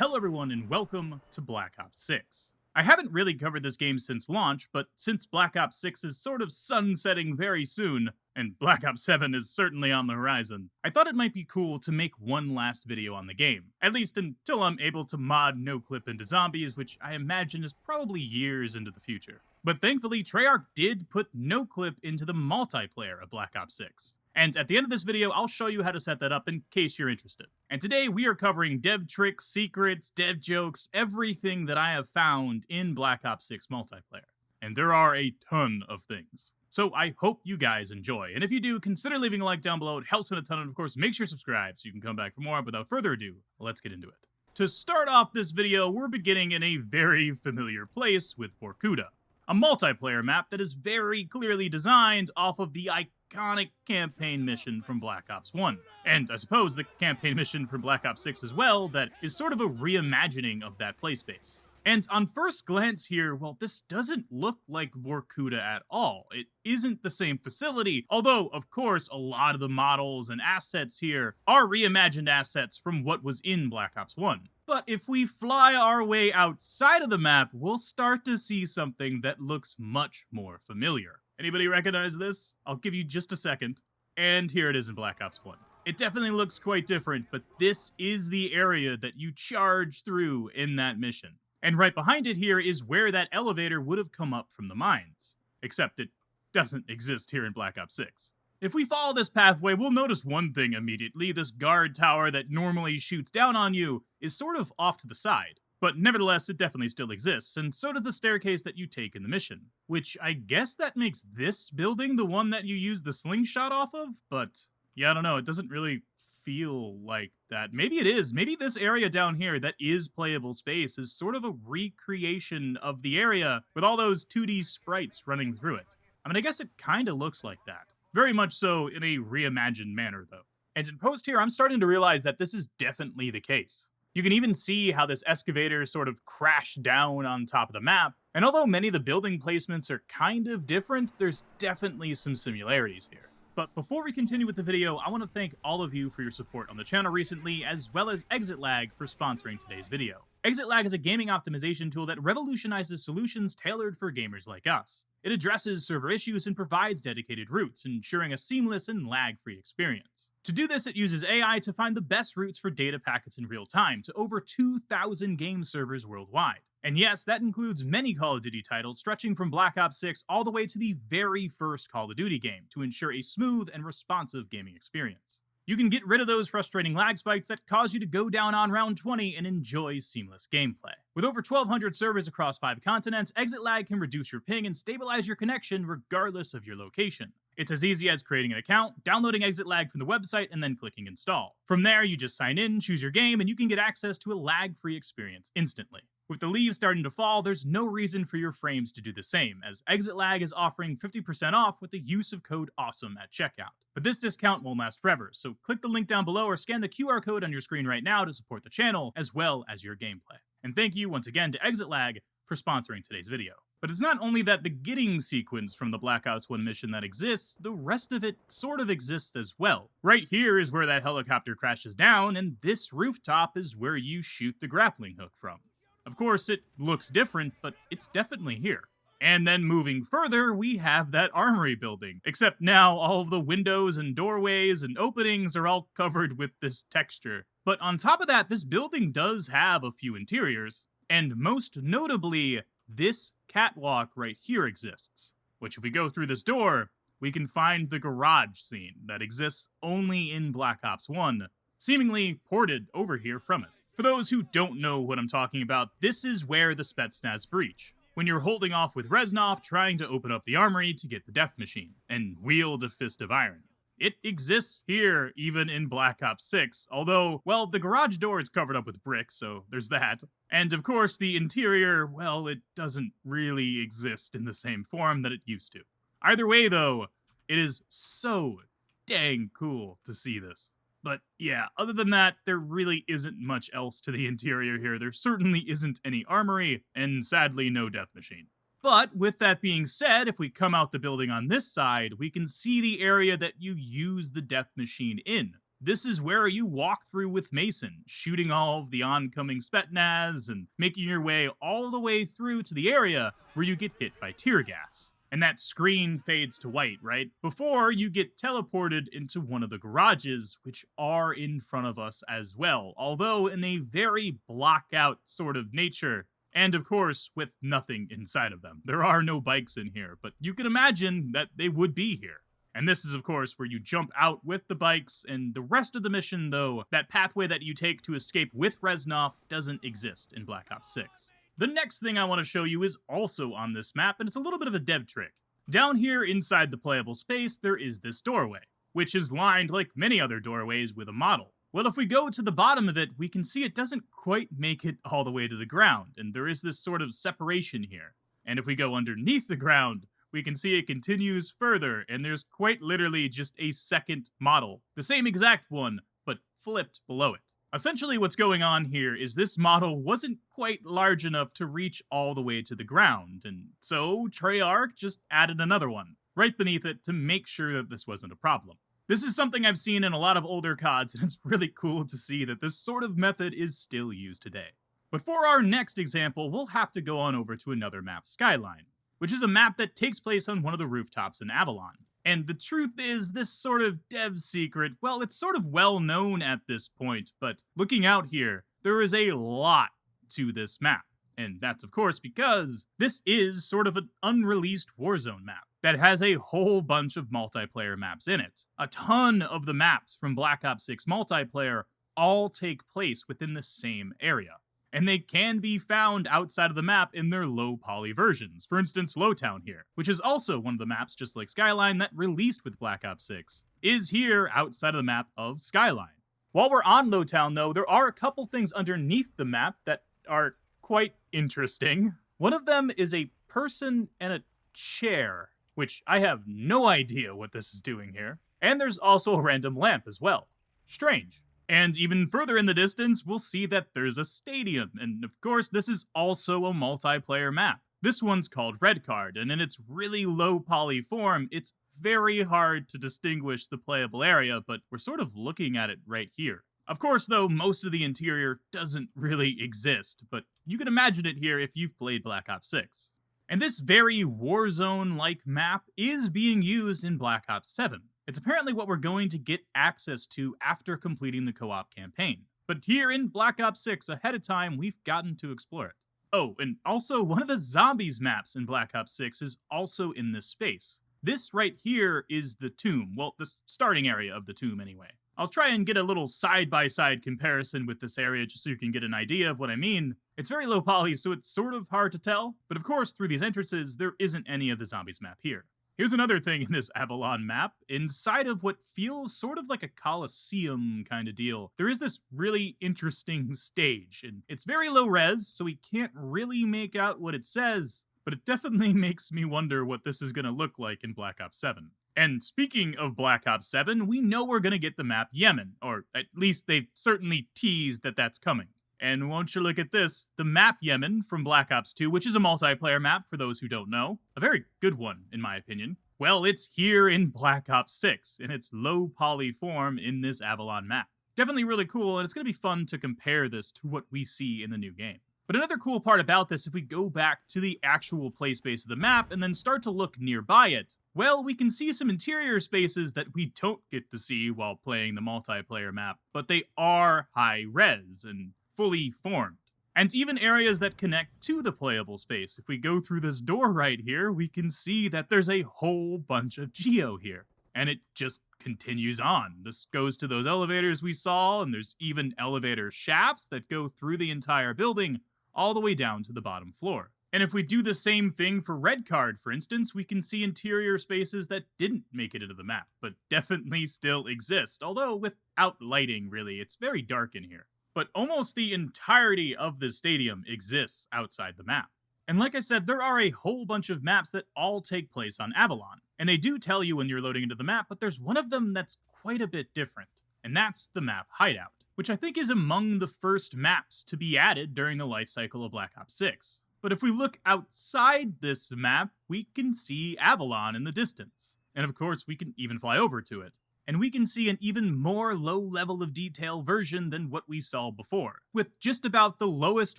Hello everyone and welcome to Black Ops 6. I haven't really covered this game since launch, but since Black Ops 6 is sort of sunsetting very soon, and Black Ops 7 is certainly on the horizon, I thought it might be cool to make one last video on the game, at least until I'm able to mod Noclip into zombies, which I imagine is probably years into the future. But thankfully, Treyarch did put Noclip into the multiplayer of Black Ops 6. And at the end of this video, I'll show you how to set that up in case you're interested. And today we are covering dev tricks, secrets, dev jokes, everything that I have found in Black Ops 6 multiplayer. And there are a ton of things. So I hope you guys enjoy. And if you do, consider leaving a like down below. It helps me a ton. And of course, make sure you subscribe so you can come back for more. Without further ado, let's get into it. To start off this video, we're beginning in a very familiar place with Vorkuta, a multiplayer map that is very clearly designed off of the iconic campaign mission from Black Ops 1. And I suppose the campaign mission from Black Ops 6 as well, that is sort of a reimagining of that play space. And on first glance here, well, this doesn't look like Vorkuta at all. It isn't the same facility, although, of course, a lot of the models and assets here are reimagined assets from what was in Black Ops 1. But if we fly our way outside of the map, we'll start to see something that looks much more familiar. Anybody recognize this? I'll give you just a second. And here it is in Black Ops 1. It definitely looks quite different, but this is the area that you charge through in that mission. And right behind it here is where that elevator would have come up from the mines. Except it doesn't exist here in Black Ops 6. If we follow this pathway, we'll notice one thing immediately. This guard tower that normally shoots down on you is sort of off to the side. But nevertheless, it definitely still exists, and so does the staircase that you take in the mission. Which I guess that makes this building the one that you use the slingshot off of? But yeah, I don't know, it doesn't really feel like that. Maybe it is. Maybe this area down here that is playable space is sort of a recreation of the area with all those 2D sprites running through it. I mean, I guess it kind of looks like that. Very much so in a reimagined manner, though. And in post here, I'm starting to realize that this is definitely the case. You can even see how this excavator sort of crashed down on top of the map, and although many of the building placements are kind of different, there's definitely some similarities here. But before we continue with the video, I want to thank all of you for your support on the channel recently, as well as Exitlag for sponsoring today's video. Exitlag is a gaming optimization tool that revolutionizes solutions tailored for gamers like us. It addresses server issues and provides dedicated routes, ensuring a seamless and lag-free experience. To do this, it uses AI to find the best routes for data packets in real time to over 2,000 game servers worldwide. And yes, that includes many Call of Duty titles, stretching from Black Ops 6 all the way to the very first Call of Duty game, to ensure a smooth and responsive gaming experience. You can get rid of those frustrating lag spikes that cause you to go down on round 20 and enjoy seamless gameplay. With over 1,200 servers across 5 continents, Exitlag can reduce your ping and stabilize your connection regardless of your location. It's as easy as creating an account, downloading Exitlag from the website, and then clicking install. From there, you just sign in, choose your game, and you can get access to a lag-free experience instantly. With the leaves starting to fall, there's no reason for your frames to do the same, as Exitlag is offering 50% off with the use of code AWESOME at checkout. But this discount won't last forever, so click the link down below or scan the QR code on your screen right now to support the channel, as well as your gameplay. And thank you once again to Exitlag for sponsoring today's video. But it's not only that beginning sequence from the Black Ops 1 mission that exists, the rest of it sort of exists as well. Right here is where that helicopter crashes down, and this rooftop is where you shoot the grappling hook from. Of course, it looks different, but it's definitely here. And then moving further, we have that armory building. Except now all of the windows and doorways and openings are all covered with this texture. But on top of that, this building does have a few interiors. And most notably, this catwalk right here exists. Which if we go through this door, we can find the garage scene that exists only in Black Ops 1, seemingly ported over here from it. For those who don't know what I'm talking about, this is where the Spetsnaz breach, when you're holding off with Reznov trying to open up the armory to get the death machine, and wield a fist of iron. It exists here, even in Black Ops 6, although, well, the garage door is covered up with brick, so there's that. And of course, the interior, well, it doesn't really exist in the same form that it used to. Either way, though, it is so dang cool to see this. But yeah, other than that, there really isn't much else to the interior here. There certainly isn't any armory, and sadly, no death machine. But with that being said, if we come out the building on this side, we can see the area that you use the death machine in. This is where you walk through with Mason, shooting all of the oncoming Spetsnaz and making your way all the way through to the area where you get hit by tear gas. And that screen fades to white, right? Before you get teleported into one of the garages, which are in front of us as well, although in a very blockout sort of nature. And of course, with nothing inside of them. There are no bikes in here, but you can imagine that they would be here. And this is, of course, where you jump out with the bikes, and the rest of the mission, though, that pathway that you take to escape with Reznov doesn't exist in Black Ops 6. The next thing I want to show you is also on this map, and it's a little bit of a dev trick. Down here inside the playable space, there is this doorway, which is lined like many other doorways with a model. Well, if we go to the bottom of it, we can see it doesn't quite make it all the way to the ground, and there is this sort of separation here. And if we go underneath the ground, we can see it continues further, and there's quite literally just a second model. The same exact one, but flipped below it. Essentially what's going on here is this model wasn't quite large enough to reach all the way to the ground, and so Treyarch just added another one right beneath it to make sure that this wasn't a problem. This is something I've seen in a lot of older CODs, and it's really cool to see that this sort of method is still used today. But for our next example, we'll have to go on over to another map, Skyline, which is a map that takes place on one of the rooftops in Avalon. And the truth is, this sort of dev secret, well, it's sort of well known at this point, but looking out here, there is a lot to this map. And that's of course because this is sort of an unreleased Warzone map that has a whole bunch of multiplayer maps in it. A ton of the maps from Black Ops 6 multiplayer all take place within the same area. And they can be found outside of the map in their low poly versions. For instance, Lowtown here, which is also one of the maps just like Skyline that released with Black Ops 6, is here outside of the map of Skyline. While we're on Lowtown though, there are a couple things underneath the map that are quite interesting. One of them is a person and a chair, which I have no idea what this is doing here. And there's also a random lamp as well. Strange. And even further in the distance, we'll see that there's a stadium, and of course this is also a multiplayer map. This one's called Red Card, and in its really low poly form, it's very hard to distinguish the playable area, but we're sort of looking at it right here. Of course though, most of the interior doesn't really exist, but you can imagine it here if you've played Black Ops 6. And this very Warzone-like map is being used in Black Ops 7. It's apparently what we're going to get access to after completing the co-op campaign. But here in Black Ops 6, ahead of time, we've gotten to explore it. Oh, and also one of the zombies maps in Black Ops 6 is also in this space. This right here is the tomb. Well, the starting area of the tomb anyway. I'll try and get a little side-by-side comparison with this area just so you can get an idea of what I mean. It's very low poly, so it's sort of hard to tell, but of course, through these entrances, there isn't any of the zombies map here. Here's another thing in this Avalon map. Inside of what feels sort of like a Coliseum kind of deal, there is this really interesting stage, and it's very low res, so we can't really make out what it says, but it definitely makes me wonder what this is going to look like in Black Ops 7. And speaking of Black Ops 7, we know we're going to get the map Yemen, or at least they've certainly teased that that's coming. And won't you look at this, the map Yemen from Black Ops 2, which is a multiplayer map for those who don't know. A very good one, in my opinion. Well, it's here in Black Ops 6, in its low poly form in this Avalon map. Definitely really cool, and it's going to be fun to compare this to what we see in the new game. But another cool part about this, if we go back to the actual play space of the map and then start to look nearby it, well, we can see some interior spaces that we don't get to see while playing the multiplayer map, but they are high res and fully formed. And even areas that connect to the playable space. If we go through this door right here, we can see that there's a whole bunch of geo here. And it just continues on. This goes to those elevators we saw, and there's even elevator shafts that go through the entire building, all the way down to the bottom floor. And if we do the same thing for Red Card, for instance, we can see interior spaces that didn't make it into the map, but definitely still exist, although without lighting, really. It's very dark in here. But almost the entirety of the stadium exists outside the map. And like I said, there are a whole bunch of maps that all take place on Avalon. And they do tell you when you're loading into the map, but there's one of them that's quite a bit different. And that's the map Hideout, which I think is among the first maps to be added during the life cycle of Black Ops 6. But if we look outside this map, we can see Avalon in the distance. And of course, we can even fly over to it. and we can see an even more low level of detail version than what we saw before, with just about the lowest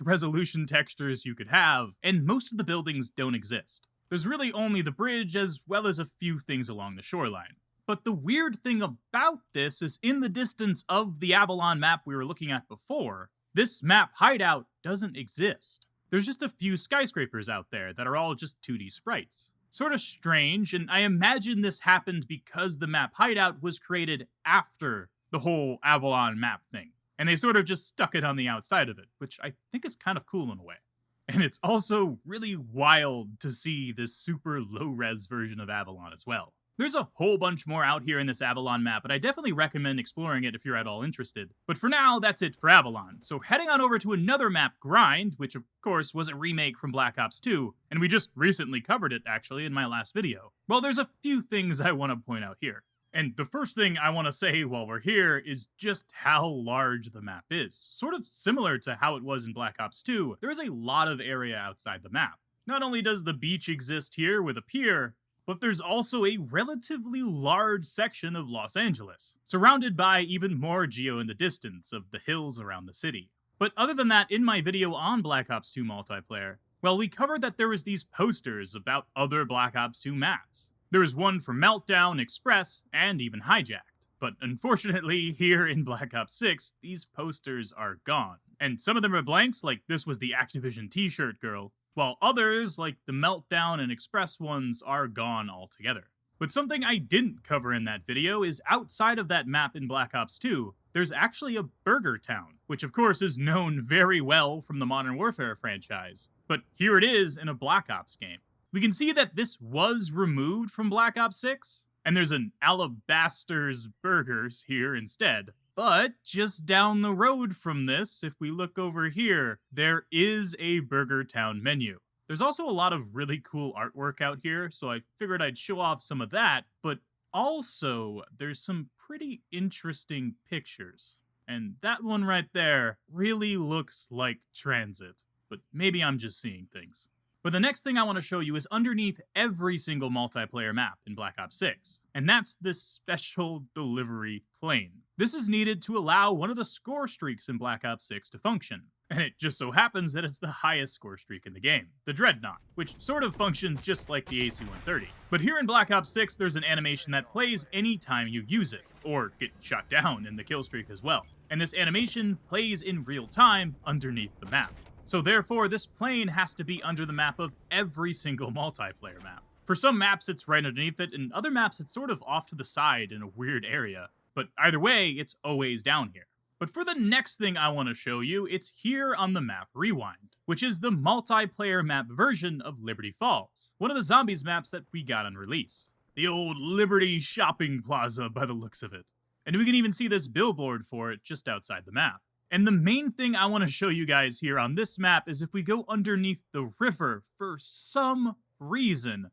resolution textures you could have, and most of the buildings don't exist. There's really only the bridge as well as a few things along the shoreline. But the weird thing about this is in the distance of the Avalon map we were looking at before, this map Hideout doesn't exist. There's just a few skyscrapers out there that are all just 2D sprites. Sort of strange, and I imagine this happened because the map Hideout was created after the whole Avalon map thing, and they sort of just stuck it on the outside of it, which I think is kind of cool in a way. And it's also really wild to see this super low-res version of Avalon as well. There's a whole bunch more out here in this Avalon map, and I definitely recommend exploring it if you're at all interested. But for now, that's it for Avalon. So heading on over to another map, Grind, which of course was a remake from Black Ops 2, and we just recently covered it actually in my last video. Well, there's a few things I want to point out here. And the first thing I want to say while we're here is just how large the map is. Sort of similar to how it was in Black Ops 2, there is a lot of area outside the map. Not only does the beach exist here with a pier, but there's also a relatively large section of Los Angeles, surrounded by even more geo in the distance of the hills around the city. But other than that, in my video on Black Ops 2 multiplayer, well, we covered that there was these posters about other Black Ops 2 maps. There was one for Meltdown, Express, and even Hijacked. But unfortunately, here in Black Ops 6, these posters are gone. And some of them are blanks, like this was the Activision t-shirt girl, while others, like the Meltdown and Express ones, are gone altogether. But something I didn't cover in that video is outside of that map in Black Ops 2, there's actually a BurgerTown, which of course is known very well from the Modern Warfare franchise. But here it is in a Black Ops game. We can see that this was removed from Black Ops 6, and there's an Alabaster's Burgers here instead. But just down the road from this, if we look over here, there is a BurgerTown menu. There's also a lot of really cool artwork out here, so I figured I'd show off some of that, but also there's some pretty interesting pictures. And that one right there really looks like transit, but maybe I'm just seeing things. But the next thing I want to show you is underneath every single multiplayer map in Black Ops 6, and that's this special delivery plane. This is needed to allow one of the score streaks in Black Ops 6 to function, and it just so happens that it's the highest score streak in the game, the Dreadnought, which sort of functions just like the AC-130. But here in Black Ops 6, there's an animation that plays anytime you use it, or get shot down in the kill streak as well. And this animation plays in real time underneath the map. So therefore, this plane has to be under the map of every single multiplayer map. For some maps, it's right underneath it, and other maps, it's sort of off to the side in a weird area. But either way, it's always down here. But for the next thing I want to show you, it's here on the map Rewind, which is the multiplayer map version of Liberty Falls, one of the zombies maps that we got on release. The old Liberty Shopping Plaza by the looks of it. And we can even see this billboard for it just outside the map. And the main thing I want to show you guys here on this map is if we go underneath the river, for some reason,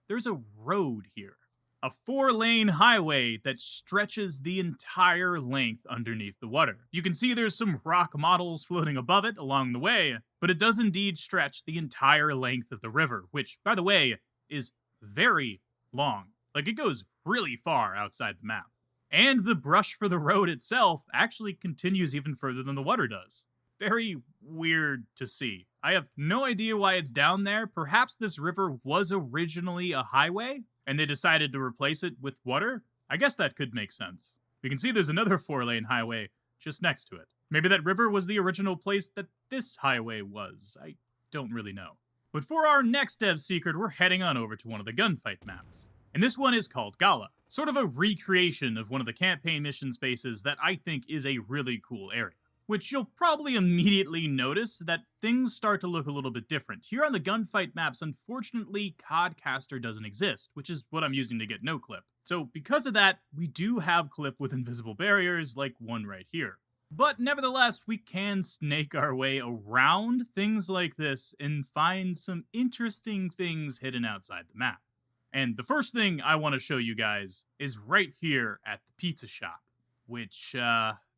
there's a road here. A 4-lane highway that stretches the entire length underneath the water. You can see there's some rock models floating above it along the way, but it does indeed stretch the entire length of the river, which, by the way, is very long. Like, it goes really far outside the map. And the brush for the road itself actually continues even further than the water does. Very weird to see. I have no idea why it's down there. Perhaps this river was originally a highway, and they decided to replace it with water? I guess that could make sense. We can see there's another 4-lane highway just next to it. Maybe that river was the original place that this highway was. I don't really know. But for our next dev secret, we're heading on over to one of the gunfight maps. And this one is called Gala, sort of a recreation of one of the campaign mission spaces that I think is a really cool area. Which you'll probably immediately notice that things start to look a little bit different. Here on the gunfight maps, unfortunately, Codcaster doesn't exist, which is what I'm using to get Noclip. So because of that, we do have clip with invisible barriers like one right here. But nevertheless, we can snake our way around things like this and find some interesting things hidden outside the map. And the first thing I want to show you guys is right here at the pizza shop, which,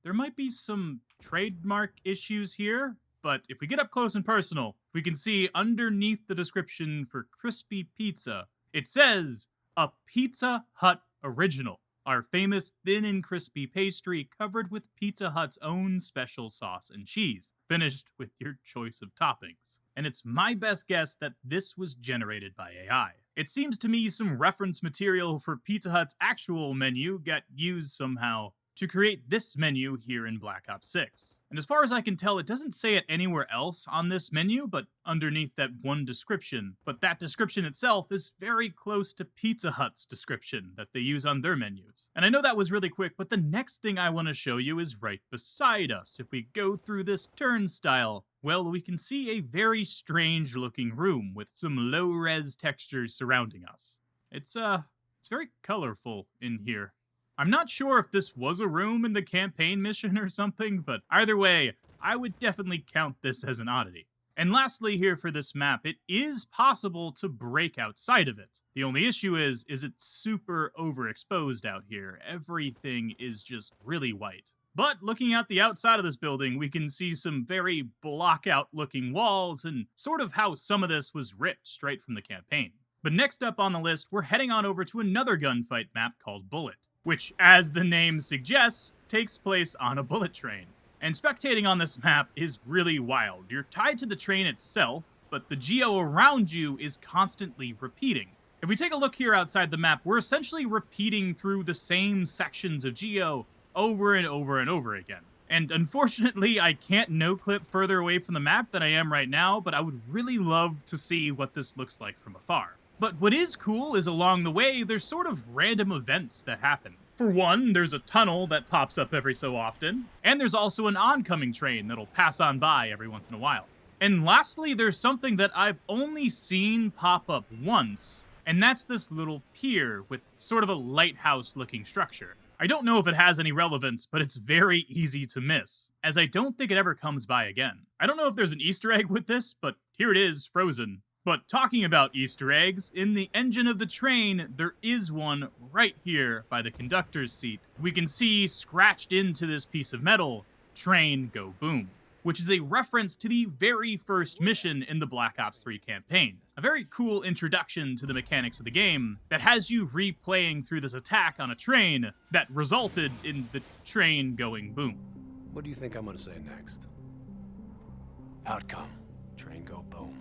there might be some trademark issues here, but if we get up close and personal, we can see underneath the description for crispy pizza, it says, a Pizza Hut original. our famous thin and crispy pastry covered with Pizza Hut's own special sauce and cheese, finished with your choice of toppings. And it's my best guess that this was generated by AI. It seems to me some reference material for Pizza Hut's actual menu got used somehow to create this menu here in Black Ops 6. And as far as I can tell, it doesn't say it anywhere else on this menu, but underneath that one description. But that description itself is very close to Pizza Hut's description that they use on their menus. And I know that was really quick, but the next thing I want to show you is right beside us. If we go through this turnstile, well, we can see a very strange looking room with some low-res textures surrounding us. It's very colorful in here. I'm not sure if this was a room in the campaign mission or something, but either way, I would definitely count this as an oddity. And lastly here for this map, it is possible to break outside of it. The only issue is it's super overexposed out here. Everything is just really white. But looking at the outside of this building, we can see some very blockout looking walls and sort of how some of this was ripped straight from the campaign. But next up on the list, we're heading on over to another gunfight map called Bullet, which, as the name suggests, takes place on a bullet train. And spectating on this map is really wild. You're tied to the train itself, but the geo around you is constantly repeating. If we take a look here outside the map, we're essentially repeating through the same sections of geo over and over and over again. And unfortunately, I can't no-clip further away from the map than I am right now, but I would really love to see what this looks like from afar. But what is cool is along the way, there's sort of random events that happen. For one, there's a tunnel that pops up every so often, and there's also an oncoming train that'll pass on by every once in a while. And lastly, there's something that I've only seen pop up once, and that's this little pier with sort of a lighthouse-looking structure. I don't know if it has any relevance, but it's very easy to miss, as I don't think it ever comes by again. I don't know if there's an Easter egg with this, but here it is, frozen. But talking about Easter eggs, in the engine of the train, there is one right here by the conductor's seat. We can see scratched into this piece of metal, "Train Go Boom," which is a reference to the very first mission in the Black Ops 3 campaign. A very cool introduction to the mechanics of the game that has you replaying through this attack on a train that resulted in the train going boom. What do you think I'm gonna say next? Outcome. Train go boom.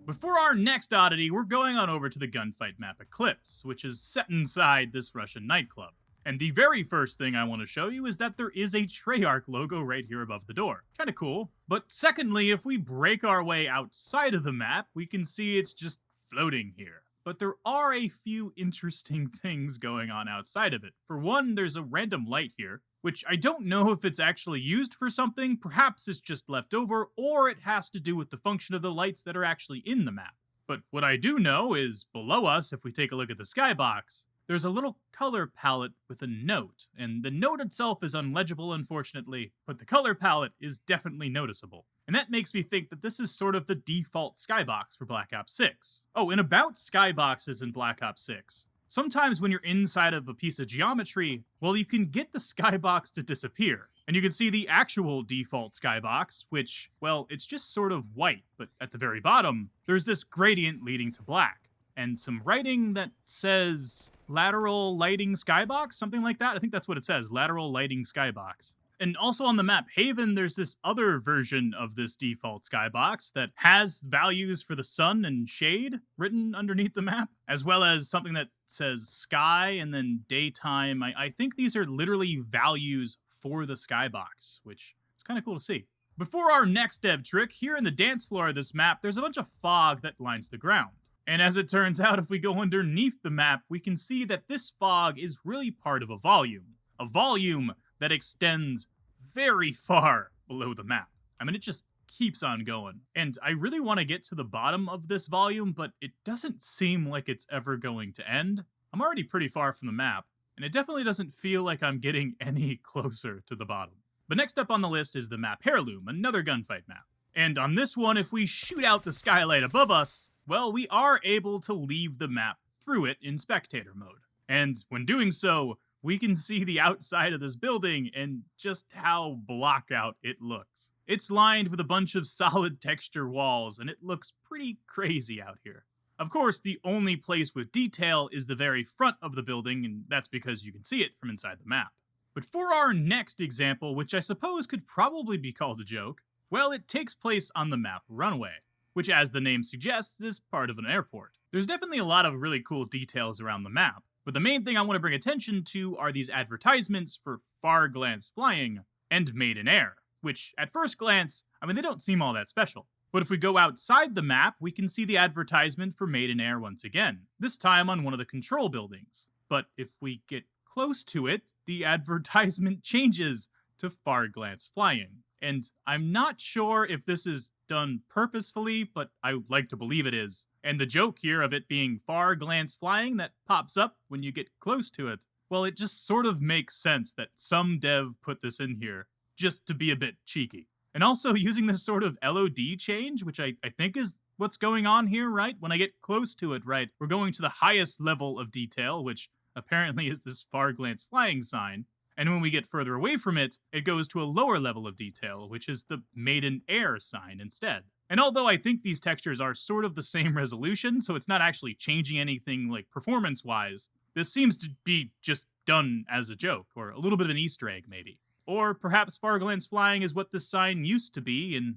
But for our next oddity, we're going on over to the gunfight map Eclipse, which is set inside this Russian nightclub. And the very first thing I want to show you is that there is a Treyarch logo right here above the door. Kinda cool. But secondly, if we break our way outside of the map, we can see it's just floating here. But there are a few interesting things going on outside of it. For one, there's a random light here, which I don't know if it's actually used for something, perhaps it's just left over, or it has to do with the function of the lights that are actually in the map. But what I do know is, below us, if we take a look at the skybox, there's a little color palette with a note, and the note itself is unlegible, unfortunately, but the color palette is definitely noticeable. And that makes me think that this is sort of the default skybox for Black Ops 6. Oh, and about skyboxes in Black Ops 6, sometimes when you're inside of a piece of geometry, well, you can get the skybox to disappear. And you can see the actual default skybox, which, well, it's just sort of white, but at the very bottom, there's this gradient leading to black. And some writing that says lateral lighting skybox, something like that. I think that's what it says, lateral lighting skybox. And also on the map Haven, there's this other version of this default skybox that has values for the sun and shade written underneath the map, as well as something that says sky and then daytime. I think these are literally values for the skybox, which is kind of cool to see. Before our next dev trick, here in the dance floor of this map, there's a bunch of fog that lines the ground. And as it turns out, if we go underneath the map, we can see that this fog is really part of a volume. A volume that extends very far below the map. I mean, it just keeps on going. And I really want to get to the bottom of this volume, but it doesn't seem like it's ever going to end. I'm already pretty far from the map, and it definitely doesn't feel like I'm getting any closer to the bottom. But next up on the list is the map Heirloom, another gunfight map. And on this one, if we shoot out the skylight above us, well, we are able to leave the map through it in spectator mode. And when doing so, we can see the outside of this building and just how blockout it looks. It's lined with a bunch of solid texture walls, and it looks pretty crazy out here. Of course, the only place with detail is the very front of the building, and that's because you can see it from inside the map. But for our next example, which I suppose could probably be called a joke, well, it takes place on the map Runway, which, as the name suggests, is part of an airport. There's definitely a lot of really cool details around the map, but the main thing I want to bring attention to are these advertisements for Far Glance Flying and Made in Air, which, at first glance, they don't seem all that special. But if we go outside the map, we can see the advertisement for Made in Air once again, this time on one of the control buildings. But if we get close to it, the advertisement changes to Far Glance Flying. And I'm not sure if this is done purposefully, but I would like to believe it is. And the joke here of it being Far Glance Flying that pops up when you get close to it, well, it just sort of makes sense that some dev put this in here just to be a bit cheeky. And also using this sort of LOD change, which I think is what's going on here, right? When I get close to it, right, we're going to the highest level of detail, which apparently is this Far Glance Flying sign. And when we get further away from it, it goes to a lower level of detail, which is the Made in Air sign instead. And although I think these textures are sort of the same resolution, so it's not actually changing anything like performance-wise, this seems to be just done as a joke, or a little bit of an Easter egg maybe. Or perhaps Far Glance Flying is what this sign used to be, and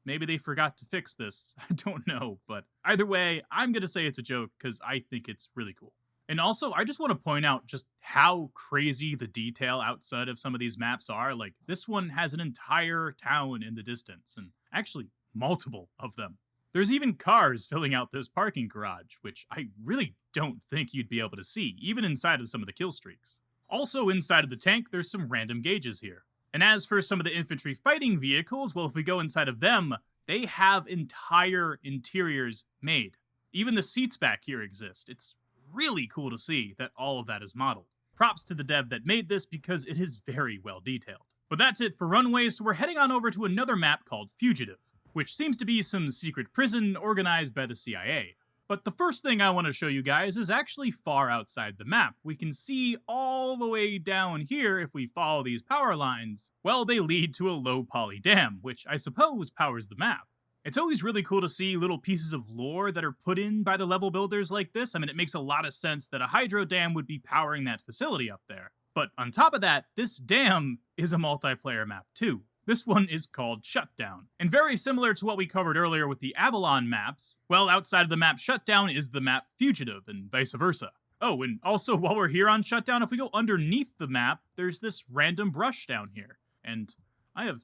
maybe they forgot to fix this. I don't know, but either way, I'm gonna say it's a joke because I think it's really cool. And also, I just want to point out just how crazy the detail outside of some of these maps are. Like, this one has an entire town in the distance, and actually multiple of them. There's even cars filling out this parking garage, which I really don't think you'd be able to see, even inside of some of the kill streaks. Also inside of the tank, there's some random gauges here. And as for some of the infantry fighting vehicles, well, if we go inside of them, they have entire interiors made. Even the seats back here exist. It's really cool to see that all of that is modeled. Props to the dev that made this because it is very well detailed. But that's it for Runway, so we're heading on over to another map called Fugitive, which seems to be some secret prison organized by the CIA. But the first thing I want to show you guys is actually far outside the map. We can see all the way down here, if we follow these power lines, well, they lead to a low poly dam, which I suppose powers the map. It's always really cool to see little pieces of lore that are put in by the level builders like this. It makes a lot of sense that a hydro dam would be powering that facility up there. But on top of that, this dam is a multiplayer map too. This one is called Shutdown. And very similar to what we covered earlier with the Avalon maps, well, outside of the map Shutdown is the map Fugitive, and vice versa. Oh, and also while we're here on Shutdown, if we go underneath the map, there's this random brush down here. And I have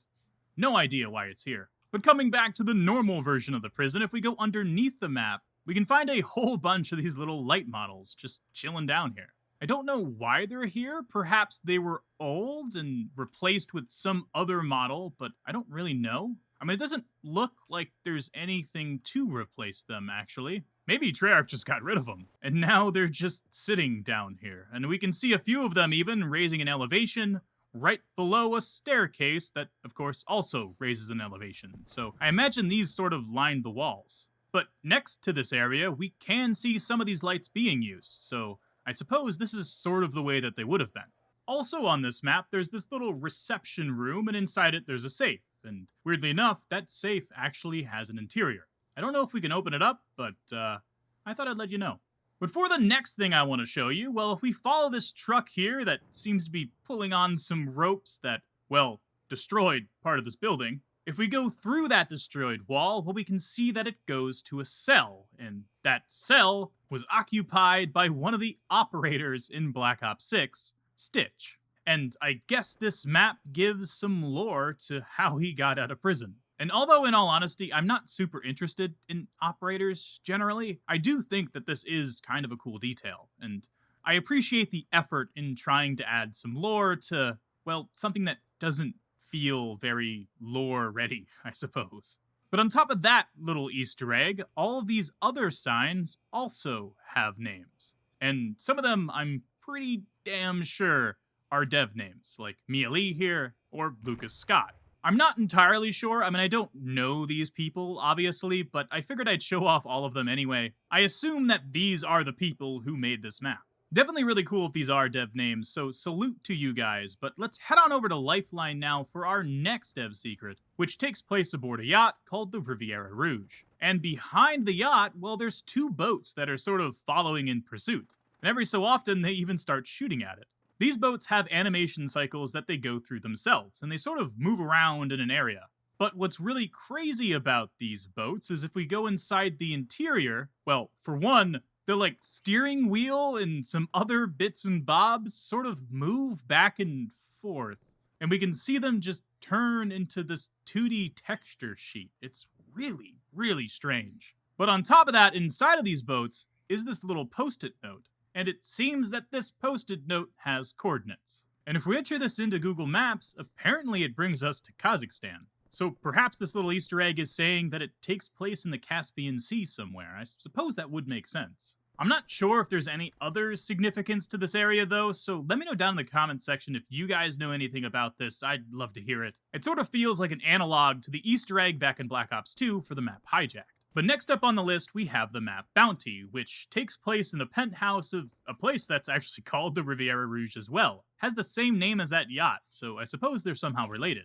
no idea why it's here. But coming back to the normal version of the prison, if we go underneath the map, we can find a whole bunch of these little light models just chilling down here. I don't know why they're here. Perhaps they were old and replaced with some other model, but I don't really know. It doesn't look like there's anything to replace them, actually. Maybe Treyarch just got rid of them, and now they're just sitting down here. And we can see a few of them even raising an elevation right below a staircase that, of course, also raises an elevation. So I imagine these sort of lined the walls. But next to this area, we can see some of these lights being used, so I suppose this is sort of the way that they would have been. Also on this map, there's this little reception room, and inside it there's a safe. And weirdly enough, that safe actually has an interior. I don't know if we can open it up, but I thought I'd let you know. But for the next thing I want to show you, well, if we follow this truck here that seems to be pulling on some ropes that, well, destroyed part of this building, if we go through that destroyed wall, well, we can see that it goes to a cell, and that cell was occupied by one of the operators in Black Ops 6, Stitch. And I guess this map gives some lore to how he got out of prison. And although, in all honesty, I'm not super interested in operators generally, I do think that this is kind of a cool detail, and I appreciate the effort in trying to add some lore to, well, something that doesn't feel very lore-ready, I suppose. But on top of that little Easter egg, all of these other signs also have names. And some of them I'm pretty damn sure are dev names, like Mia Lee here, or Lucas Scott. I'm not entirely sure. I don't know these people, obviously, but I figured I'd show off all of them anyway. I assume that these are the people who made this map. Definitely really cool if these are dev names, so salute to you guys, but let's head on over to Lifeline now for our next dev secret, which takes place aboard a yacht called the Riviera Rouge. And behind the yacht, well, there's two boats that are sort of following in pursuit, and every so often they even start shooting at it. These boats have animation cycles that they go through themselves, and they sort of move around in an area. But what's really crazy about these boats is if we go inside the interior, well, for one, the like steering wheel and some other bits and bobs sort of move back and forth. And we can see them just turn into this 2D texture sheet. It's really, really strange. But on top of that, inside of these boats is this little post-it note. And it seems that this post-it note has coordinates. And if we enter this into Google Maps, apparently it brings us to Kazakhstan. So perhaps this little Easter egg is saying that it takes place in the Caspian Sea somewhere. I suppose that would make sense. I'm not sure if there's any other significance to this area though, so let me know down in the comments section if you guys know anything about this. I'd love to hear it. It sort of feels like an analog to the Easter egg back in Black Ops 2 for the map Hijacked. But next up on the list, we have the map Bounty, which takes place in the penthouse of a place that's actually called the Riviera Rouge as well. Has the same name as that yacht, so I suppose they're somehow related.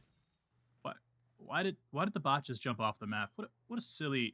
Why did the bot just jump off the map? What a silly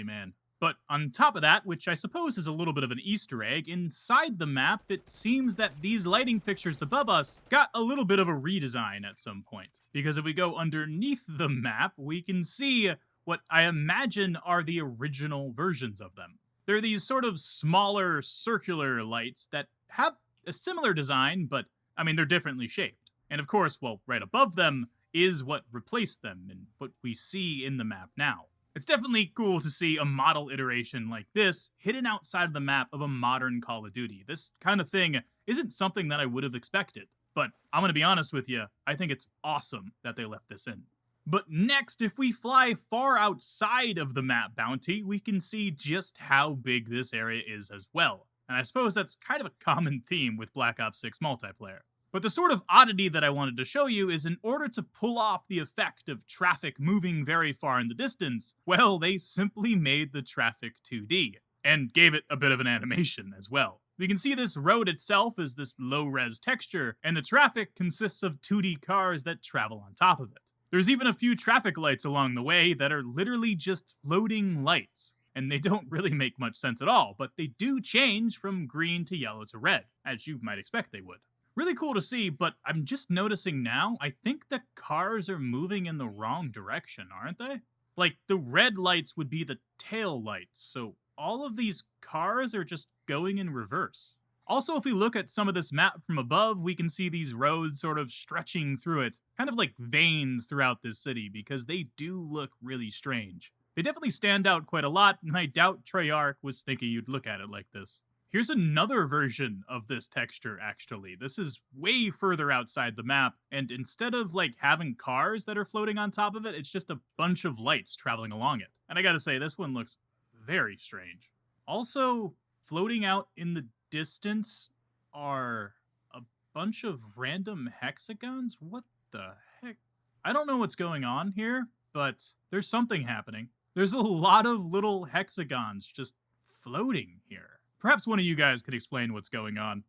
man. But on top of that, which I suppose is a little bit of an Easter egg, inside the map, it seems that these lighting fixtures above us got a little bit of a redesign at some point. Because if we go underneath the map, we can see what I imagine are the original versions of them. They're these sort of smaller circular lights that have a similar design, but I mean, they're differently shaped. And of course, well, right above them is what replaced them and what we see in the map now. It's definitely cool to see a model iteration like this hidden outside of the map of a modern Call of Duty. This kind of thing isn't something that I would have expected, but I'm gonna be honest with you, I think it's awesome that they left this in. But next, if we fly far outside of the map Bounty, we can see just how big this area is as well. And I suppose that's kind of a common theme with Black Ops 6 multiplayer. But the sort of oddity that I wanted to show you is in order to pull off the effect of traffic moving very far in the distance, well, they simply made the traffic 2D, and gave it a bit of an animation as well. We can see this road itself is this low-res texture, and the traffic consists of 2D cars that travel on top of it. There's even a few traffic lights along the way that are literally just floating lights, and they don't really make much sense at all, but they do change from green to yellow to red, as you might expect they would. Really cool to see, but I'm just noticing now, I think the cars are moving in the wrong direction, aren't they? Like, the red lights would be the tail lights, so all of these cars are just going in reverse. Also, if we look at some of this map from above, we can see these roads sort of stretching through it, kind of like veins throughout this city, because they do look really strange. They definitely stand out quite a lot, and I doubt Treyarch was thinking you'd look at it like this. Here's another version of this texture, actually. This is way further outside the map, and instead of, like, having cars that are floating on top of it, it's just a bunch of lights traveling along it. And I gotta say, this one looks very strange. Also, floating out in the distance are a bunch of random hexagons? What the heck? I don't know what's going on here, but there's something happening. There's a lot of little hexagons just floating here. Perhaps one of you guys could explain what's going on,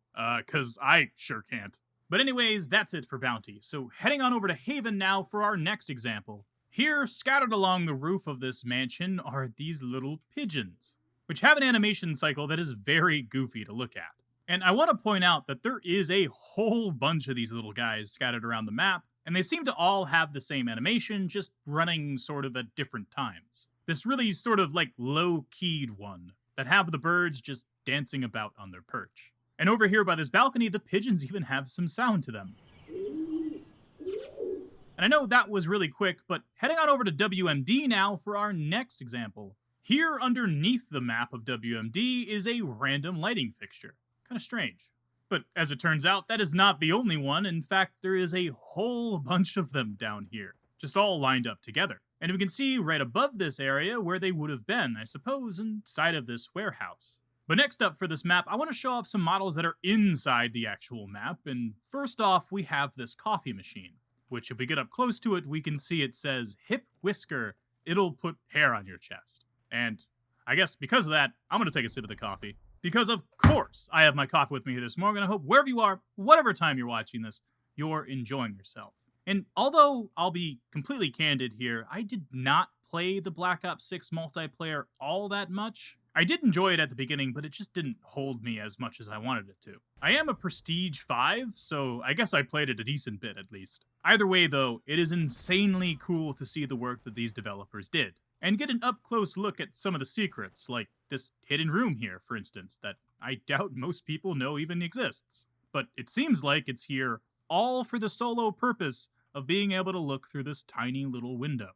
cause I sure can't. But anyways, that's it for Bounty. So heading on over to Haven now for our next example. Here, scattered along the roof of this mansion are these little pigeons, which have an animation cycle that is very goofy to look at. And I want to point out that there is a whole bunch of these little guys scattered around the map, and they seem to all have the same animation, just running sort of at different times. This really sort of like low-keyed one that have the birds just dancing about on their perch. And over here by this balcony, the pigeons even have some sound to them. And I know that was really quick, but heading on over to WMD now for our next example. Here underneath the map of WMD is a random lighting fixture. Kind of strange. But as it turns out, that is not the only one. In fact, there is a whole bunch of them down here, just all lined up together. And we can see right above this area where they would have been, I suppose, inside of this warehouse. But next up for this map, I want to show off some models that are inside the actual map. And first off, we have this coffee machine, which if we get up close to it, we can see it says, "Hip Whisker, it'll put hair on your chest." And I guess because of that, I'm going to take a sip of the coffee. Because of course I have my coffee with me here this morning, and I hope wherever you are, whatever time you're watching this, you're enjoying yourself. And although I'll be completely candid here, I did not play the Black Ops 6 multiplayer all that much. I did enjoy it at the beginning, but it just didn't hold me as much as I wanted it to. I am a Prestige 5, so I guess I played it a decent bit at least. Either way though, it is insanely cool to see the work that these developers did, and get an up-close look at some of the secrets, like this hidden room here, for instance, that I doubt most people know even exists. But it seems like it's here all for the solo purpose of being able to look through this tiny little window.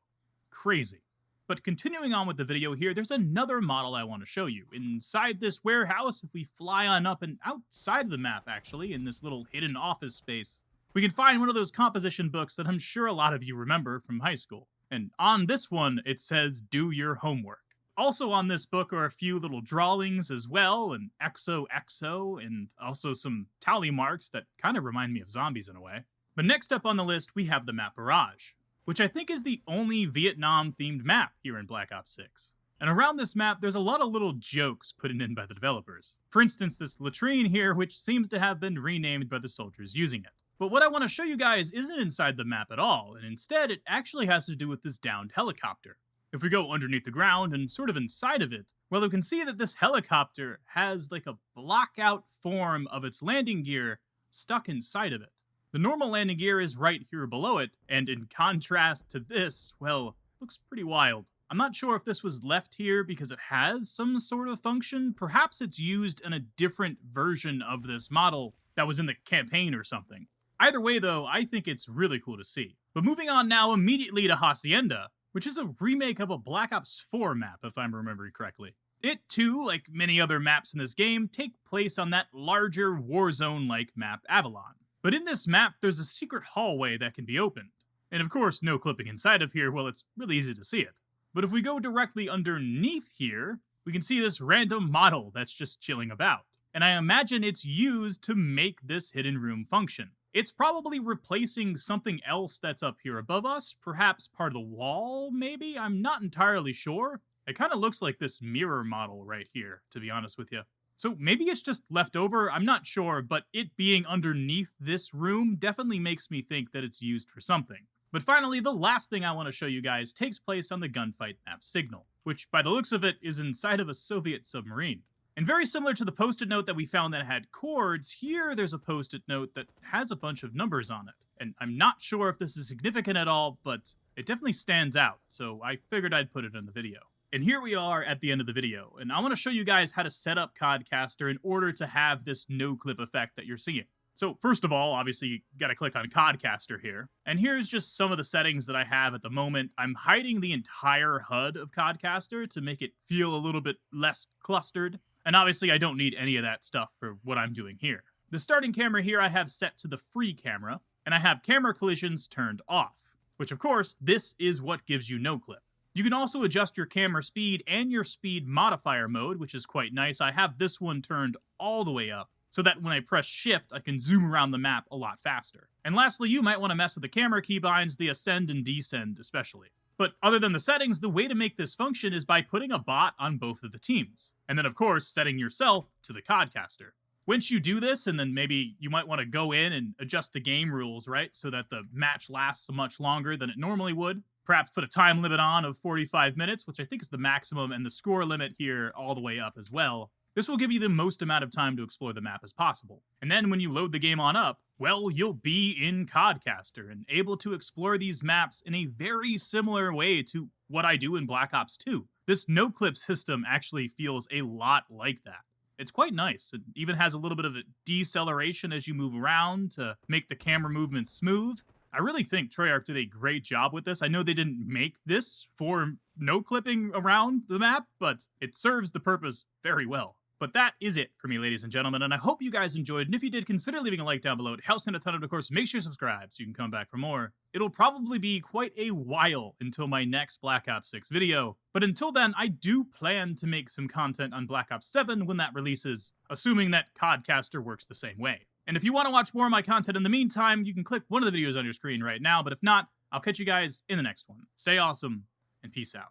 Crazy. But continuing on with the video here, there's another model I want to show you. Inside this warehouse, if we fly on up and outside of the map actually, in this little hidden office space, we can find one of those composition books that I'm sure a lot of you remember from high school. And on this one, it says, "Do your homework." Also on this book are a few little drawings as well, and XOXO, and also some tally marks that kind of remind me of zombies in a way. But next up on the list, we have the map Barrage, which I think is the only Vietnam-themed map here in Black Ops 6. And around this map, there's a lot of little jokes put in by the developers. For instance, this latrine here, which seems to have been renamed by the soldiers using it. But what I want to show you guys isn't inside the map at all, and instead it actually has to do with this downed helicopter. If we go underneath the ground and sort of inside of it, well, we can see that this helicopter has like a blockout form of its landing gear stuck inside of it. The normal landing gear is right here below it, and in contrast to this, well, looks pretty wild. I'm not sure if this was left here because it has some sort of function. Perhaps it's used in a different version of this model that was in the campaign or something. Either way though, I think it's really cool to see. But moving on now immediately to Hacienda, which is a remake of a Black Ops 4 map, if I'm remembering correctly. It too, like many other maps in this game, take place on that larger Warzone-like map Avalon. But in this map, there's a secret hallway that can be opened. And of course, no clipping inside of here, well, it's really easy to see it. But if we go directly underneath here, we can see this random model that's just chilling about. And I imagine it's used to make this hidden room function. It's probably replacing something else that's up here above us, perhaps part of the wall, maybe? I'm not entirely sure. It kind of looks like this mirror model right here, to be honest with you. So maybe it's just left over, I'm not sure, but it being underneath this room definitely makes me think that it's used for something. But finally, the last thing I want to show you guys takes place on the gunfight map Signal, which by the looks of it is inside of a Soviet submarine. And very similar to the post-it note that we found that had chords, here there's a post-it note that has a bunch of numbers on it. And I'm not sure if this is significant at all, but it definitely stands out, so I figured I'd put it in the video. And here we are at the end of the video, and I want to show you guys how to set up Codcaster in order to have this no-clip effect that you're seeing. So first of all, obviously you gotta click on Codcaster here, and here's just some of the settings that I have at the moment. I'm hiding the entire HUD of Codcaster to make it feel a little bit less clustered, and obviously I don't need any of that stuff for what I'm doing here. The starting camera here I have set to the free camera, and I have camera collisions turned off, which of course, this is what gives you no-clip. You can also adjust your camera speed and your speed modifier mode, which is quite nice. I have this one turned all the way up, so that when I press shift, I can zoom around the map a lot faster. And lastly, you might want to mess with the camera keybinds, the ascend and descend especially. But other than the settings, the way to make this function is by putting a bot on both of the teams. And then of course, setting yourself to the Codcaster. Once you do this, and then maybe you might want to go in and adjust the game rules, right? So that the match lasts much longer than it normally would. Perhaps put a time limit on of 45 minutes, which I think is the maximum, and the score limit here all the way up as well. This will give you the most amount of time to explore the map as possible. And then when you load the game on up, well, you'll be in Codcaster and able to explore these maps in a very similar way to what I do in Black Ops 2. This no-clip system actually feels a lot like that. It's quite nice. It even has a little bit of a deceleration as you move around to make the camera movement smooth. I really think Treyarch did a great job with this. I know they didn't make this for no-clipping around the map, but it serves the purpose very well. But that is it for me, ladies and gentlemen, and I hope you guys enjoyed, and if you did, consider leaving a like down below. It helps out a ton, and of course, make sure you subscribe so you can come back for more. It'll probably be quite a while until my next Black Ops 6 video, but until then, I do plan to make some content on Black Ops 7 when that releases, assuming that Codcaster works the same way. And if you want to watch more of my content in the meantime, you can click one of the videos on your screen right now, but if not, I'll catch you guys in the next one. Stay awesome, and peace out.